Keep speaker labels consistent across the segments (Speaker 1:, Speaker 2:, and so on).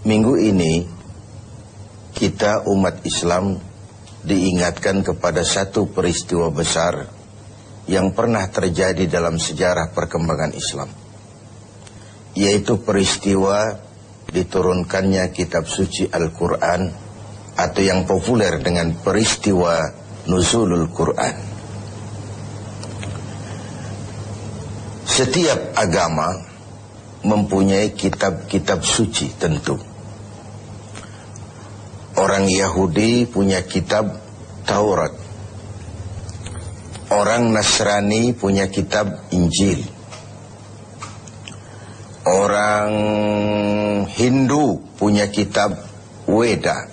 Speaker 1: Minggu ini kita umat Islam diingatkan kepada satu peristiwa besar yang pernah terjadi dalam sejarah perkembangan Islam, yaitu peristiwa diturunkannya kitab suci Al-Quran, atau yang populer dengan peristiwa Nuzulul Quran. Setiap agama mempunyai kitab-kitab suci tentu. Orang Yahudi punya kitab Taurat. Orang Nasrani punya kitab Injil. Orang Hindu punya kitab Weda.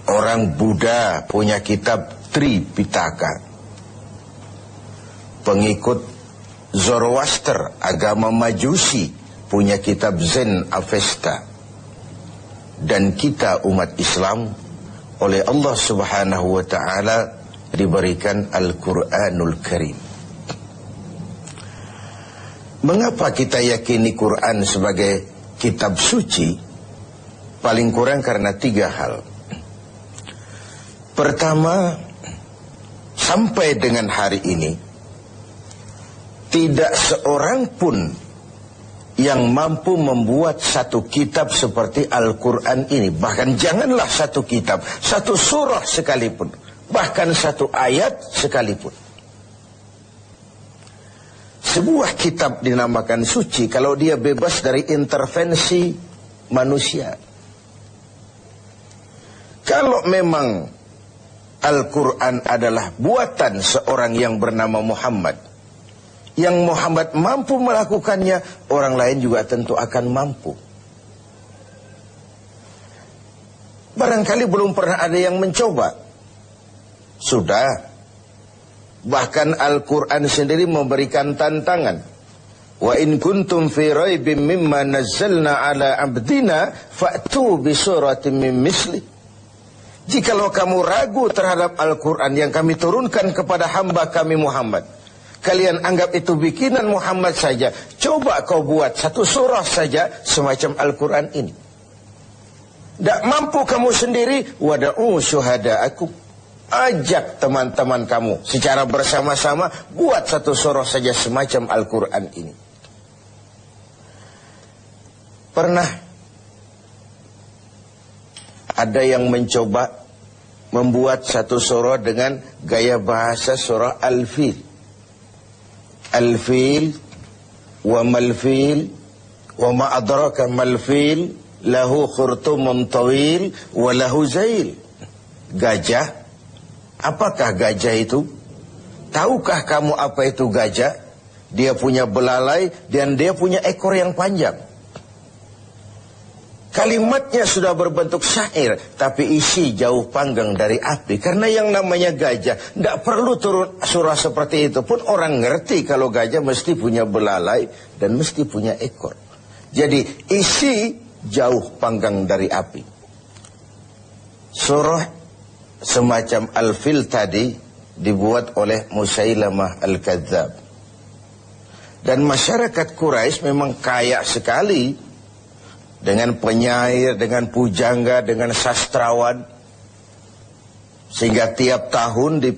Speaker 1: Orang Buddha punya kitab Tripitaka. Pengikut Zoroaster, agama Majusi, punya kitab Zen Avesta. Dan kita umat Islam oleh Allah Subhanahu wa ta'ala diberikan Al-Quranul Karim. Mengapa kita yakini Quran sebagai kitab suci? Paling kurang karena 3 hal. Pertama, sampai dengan hari ini tidak seorang pun yang mampu membuat satu kitab seperti Al-Quran ini. Bahkan janganlah satu kitab, satu surah sekalipun, bahkan satu ayat sekalipun. Sebuah kitab dinamakan suci kalau dia bebas dari intervensi manusia. Kalau memang Al-Quran adalah buatan seorang yang bernama Muhammad, yang Muhammad mampu melakukannya, orang lain juga tentu akan mampu. Barangkali belum pernah ada yang mencoba. Sudah. Bahkan Al-Quran sendiri memberikan tantangan. Wa in kuntum fi raibim mimma nazzalna ala abdina fa'tu bi suratin min misli. Jikalau kamu ragu terhadap Al-Quran yang kami turunkan kepada hamba kami Muhammad, kalian anggap itu bikinan Muhammad saja, coba kau buat satu surah saja semacam Al-Quran ini. Tak mampu kamu sendiri, wada'u syuhada'akum, ajak teman-teman kamu secara bersama-sama, buat satu surah saja semacam Al-Quran ini. Pernah ada yang mencoba membuat satu surah dengan gaya bahasa surah Al-Fil. Al-Fil wa mal-fil wa ma adraka mal-fil lahu khurtumun tawil wa lahu zail. Gajah, apakah gajah itu? Tahukah kamu apa itu gajah? Dia punya belalai dan dia punya ekor yang panjang. Kalimatnya sudah berbentuk syair, tapi isi jauh panggang dari api. Karena yang namanya gajah, tidak perlu turun surah seperti itu pun orang ngerti kalau gajah mesti punya belalai dan mesti punya ekor. Jadi isi jauh panggang dari api. Surah semacam Al-Fil tadi dibuat oleh Musailamah Al-Kadzab. Dan masyarakat Quraisy memang kaya sekali dengan penyair, dengan pujangga, dengan sastrawan. Sehingga tiap tahun di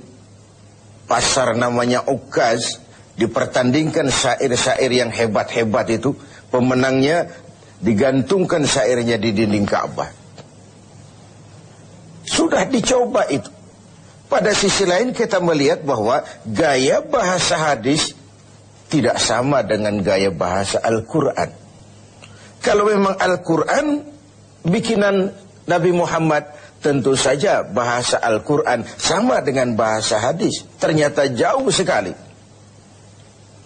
Speaker 1: pasar namanya Ukaz dipertandingkan syair-syair yang hebat-hebat itu. Pemenangnya digantungkan syairnya di dinding Ka'bah. Sudah dicoba itu. Pada sisi lain kita melihat bahwa gaya bahasa hadis tidak sama dengan gaya bahasa Al-Quran. Kalau memang Al-Quran bikinan Nabi Muhammad, tentu saja bahasa Al-Quran sama dengan bahasa hadis. Ternyata jauh sekali.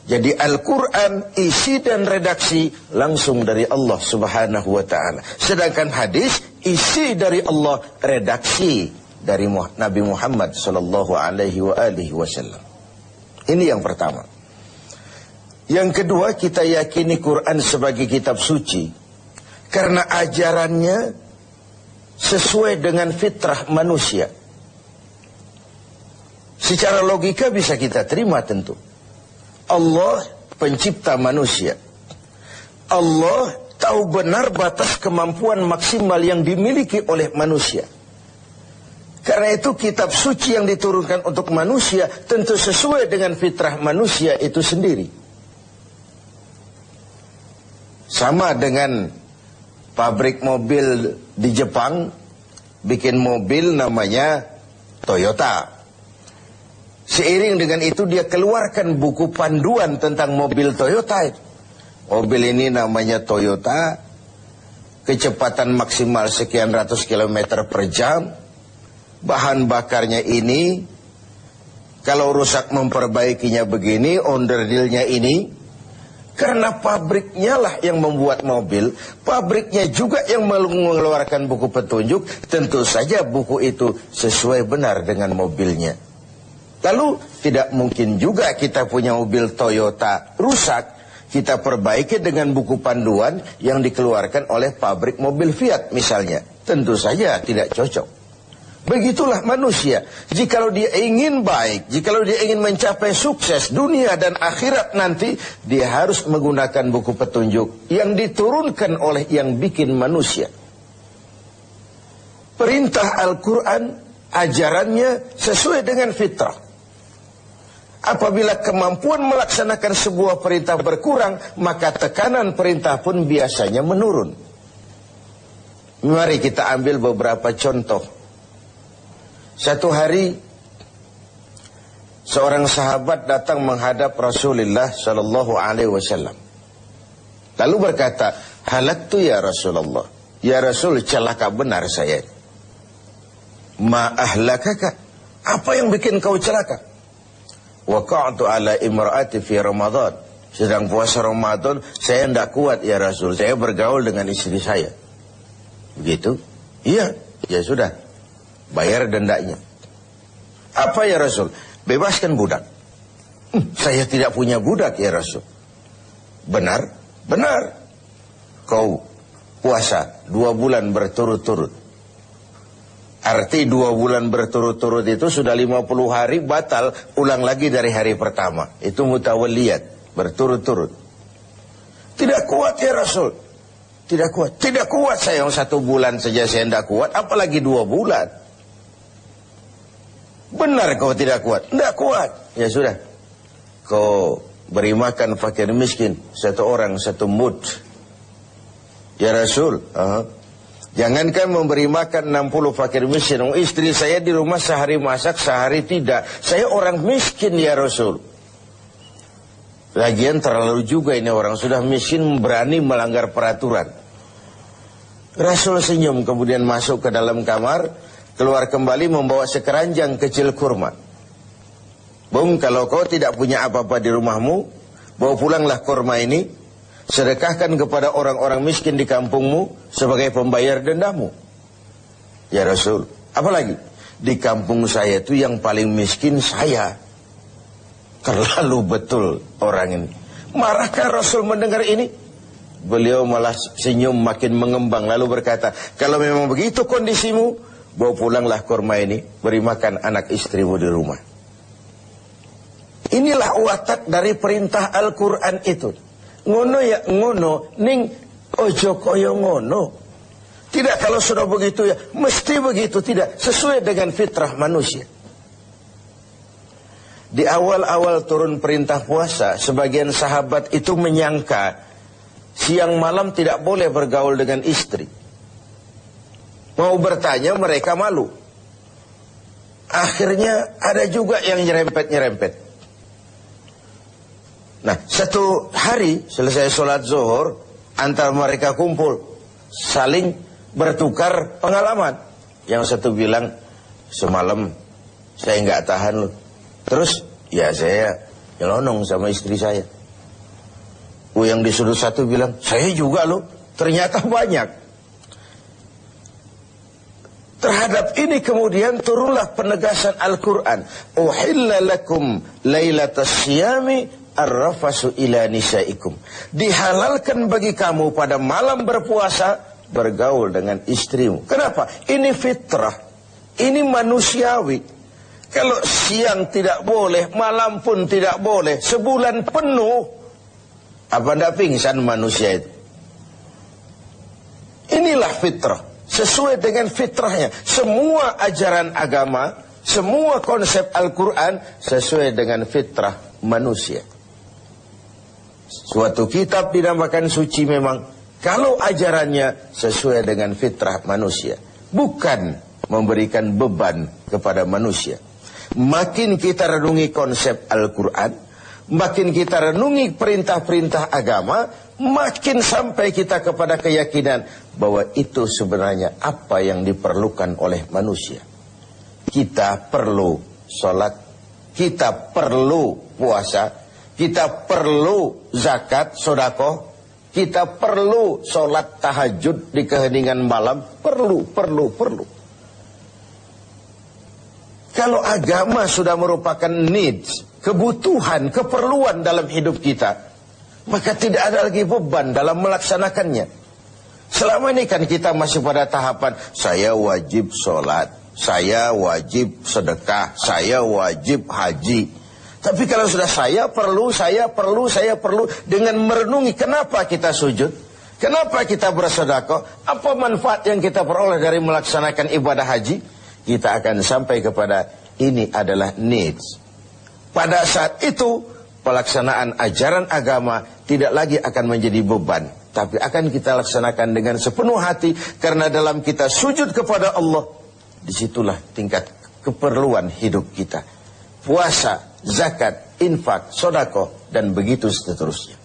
Speaker 1: Jadi Al-Quran isi dan redaksi langsung dari Allah Subhanahu wa ta'ala. Sedangkan hadis isi dari Allah, redaksi dari Nabi Muhammad sallallahu alaihi wasallam. Ini yang pertama. Yang kedua, kita yakini Quran sebagai kitab suci karena ajarannya sesuai dengan fitrah manusia. Secara logika bisa kita terima tentu. Allah pencipta manusia. Allah tahu benar batas kemampuan maksimal yang dimiliki oleh manusia. Karena itu kitab suci yang diturunkan untuk manusia tentu sesuai dengan fitrah manusia itu sendiri. Sama dengan pabrik mobil di Jepang bikin mobil namanya Toyota. Seiring dengan itu dia keluarkan buku panduan tentang mobil Toyota itu. Mobil ini namanya Toyota, kecepatan maksimal sekian ratus kilometer per jam, bahan bakarnya ini, kalau rusak memperbaikinya begini, onderdilnya ini. Karena pabriknya lah yang membuat mobil, pabriknya juga yang mengeluarkan buku petunjuk, tentu saja buku itu sesuai benar dengan mobilnya. Lalu tidak mungkin juga kita punya mobil Toyota rusak, kita perbaiki dengan buku panduan yang dikeluarkan oleh pabrik mobil Fiat misalnya. Tentu saja tidak cocok. Begitulah manusia. Jikalau dia ingin baik, jikalau dia ingin mencapai sukses dunia dan akhirat nanti, dia harus menggunakan buku petunjuk yang diturunkan oleh yang bikin manusia. Perintah Al-Quran, ajarannya sesuai dengan fitrah. Apabila kemampuan melaksanakan sebuah perintah berkurang, maka tekanan perintah pun biasanya menurun. Mari kita ambil beberapa contoh. Satu hari seorang sahabat datang menghadap Rasulullah sallallahu alaihi wasallam. Lalu berkata, "Halaktu ya Rasulullah." Ya Rasul, celaka benar saya. "Ma ahlakaka?" Apa yang bikin kau celaka? "Waqa'tu ala imra'ati fi Ramadan." Sedang puasa Ramadan, saya tidak kuat ya Rasul. Saya bergaul dengan istri saya. Begitu? Iya, ya sudah. Bayar dendanya. Apa ya Rasul? Bebaskan budak. Saya tidak punya budak ya Rasul. Benar? Benar. Kau puasa 2 bulan berturut-turut. Arti 2 bulan berturut-turut itu sudah 50 hari batal, ulang lagi dari hari pertama. Itu mutawalliyat, berturut-turut. Tidak kuat ya Rasul. Tidak kuat. Tidak kuat saya, 1 bulan saja saya tidak kuat, apalagi 2 bulan. Benar kau tidak kuat? Tidak kuat. Ya sudah. Kau beri makan fakir miskin, 1 orang 1 mud. Ya Rasul, jangankan memberi makan 60 fakir miskin. Istri saya di rumah sehari masak, sehari tidak. Saya orang miskin ya Rasul. Lagian terlalu juga ini orang sudah miskin berani melanggar peraturan. Rasul senyum kemudian masuk ke dalam kamar, keluar kembali membawa sekeranjang kecil kurma. Bung, kalau kau tidak punya apa-apa di rumahmu, bawa pulanglah kurma ini, sedekahkan kepada orang-orang miskin di kampungmu sebagai pembayar dendamu. Ya Rasul, apalagi? Di kampung saya itu yang paling miskin saya. Terlalu betul orang ini. Marahkah Rasul mendengar ini? Beliau malah senyum makin mengembang lalu berkata, kalau memang begitu kondisimu, bawa pulanglah kurma ini, beri makan anak istrimu di rumah. Inilah watak dari perintah Al-Quran itu. Ngono ya ngono, ning ojo koyo ngono. Tidak, kalau sudah begitu ya mesti begitu, tidak sesuai dengan fitrah manusia. Di awal-awal turun perintah puasa, sebagian sahabat itu menyangka siang malam tidak boleh bergaul dengan istri. Mau bertanya mereka malu. Akhirnya ada juga yang nyerempet-nyerempet. Nah, satu hari selesai sholat zuhur, antara mereka kumpul, saling bertukar pengalaman. Yang satu bilang, semalam saya nggak tahan loh. Terus, ya saya nyelonong sama istri saya. Yang di sudut satu bilang, saya juga loh. Ternyata banyak. Terhadap ini kemudian turunlah penegasan Al-Quran. Uhilla lakum laylatas siyami ar-rafasu ila nisaikum. Dihalalkan bagi kamu pada malam berpuasa bergaul dengan istrimu. Kenapa? Ini fitrah. Ini manusiawi. Kalau siang tidak boleh, malam pun tidak boleh, sebulan penuh, apa ndak pingsan manusia itu? Inilah fitrah. Sesuai dengan fitrahnya. Semua ajaran agama, semua konsep Al-Quran sesuai dengan fitrah manusia. Suatu kitab dinamakan suci memang kalau ajarannya sesuai dengan fitrah manusia, bukan memberikan beban kepada manusia. Makin kita renungi konsep Al-Quran, makin kita renungi perintah-perintah agama, makin sampai kita kepada keyakinan bahwa itu sebenarnya apa yang diperlukan oleh manusia. Kita perlu sholat, kita perlu puasa, kita perlu zakat, sedekah, kita perlu sholat tahajud di keheningan malam, perlu. Kalau agama sudah merupakan needs, kebutuhan, keperluan dalam hidup kita, maka tidak ada lagi beban dalam melaksanakannya. Selama ini kan kita masih pada tahapan, saya wajib sholat, saya wajib sedekah, saya wajib haji. Tapi kalau sudah saya perlu, dengan merenungi kenapa kita sujud, kenapa kita bersedekah, apa manfaat yang kita peroleh dari melaksanakan ibadah haji, kita akan sampai kepada ini adalah needs. Pada saat itu, pelaksanaan ajaran agama tidak lagi akan menjadi beban, tapi akan kita laksanakan dengan sepenuh hati, karena dalam kita sujud kepada Allah, disitulah tingkat keperluan hidup kita. Puasa, zakat, infak, sedekah, dan begitu seterusnya.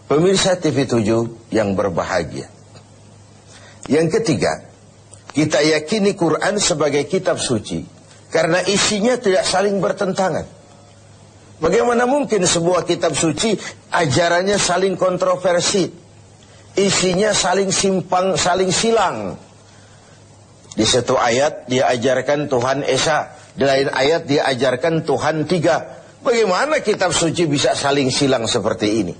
Speaker 1: Pemirsa TV7 yang berbahagia. Yang ketiga, kita yakini Quran sebagai kitab suci karena isinya tidak saling bertentangan. Bagaimana mungkin sebuah kitab suci ajarannya saling kontroversi, isinya saling simpang, saling silang. Di satu ayat dia ajarkan Tuhan Esa, di lain ayat dia ajarkan Tuhan tiga. Bagaimana kitab suci bisa saling silang seperti ini?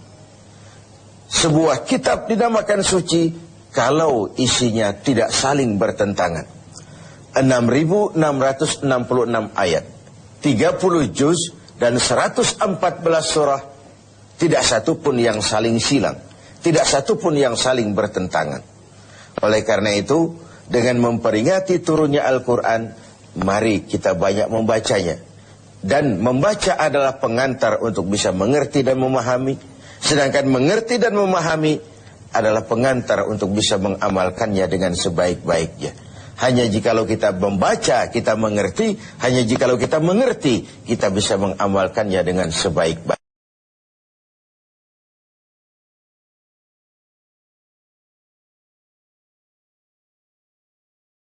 Speaker 1: Sebuah kitab dinamakan suci kalau isinya tidak saling bertentangan. 6.666 ayat, 30 juz dan 114 surah, tidak satu pun yang saling silang, tidak satu pun yang saling bertentangan. Oleh karena itu, dengan memperingati turunnya Al-Quran, mari kita banyak membacanya. Dan membaca adalah pengantar untuk bisa mengerti dan memahami. Sedangkan mengerti dan memahami adalah pengantar untuk bisa mengamalkannya dengan sebaik-baiknya. Hanya jikalau kita membaca, kita mengerti. Hanya jikalau kita mengerti, kita bisa mengamalkannya dengan sebaik-baiknya.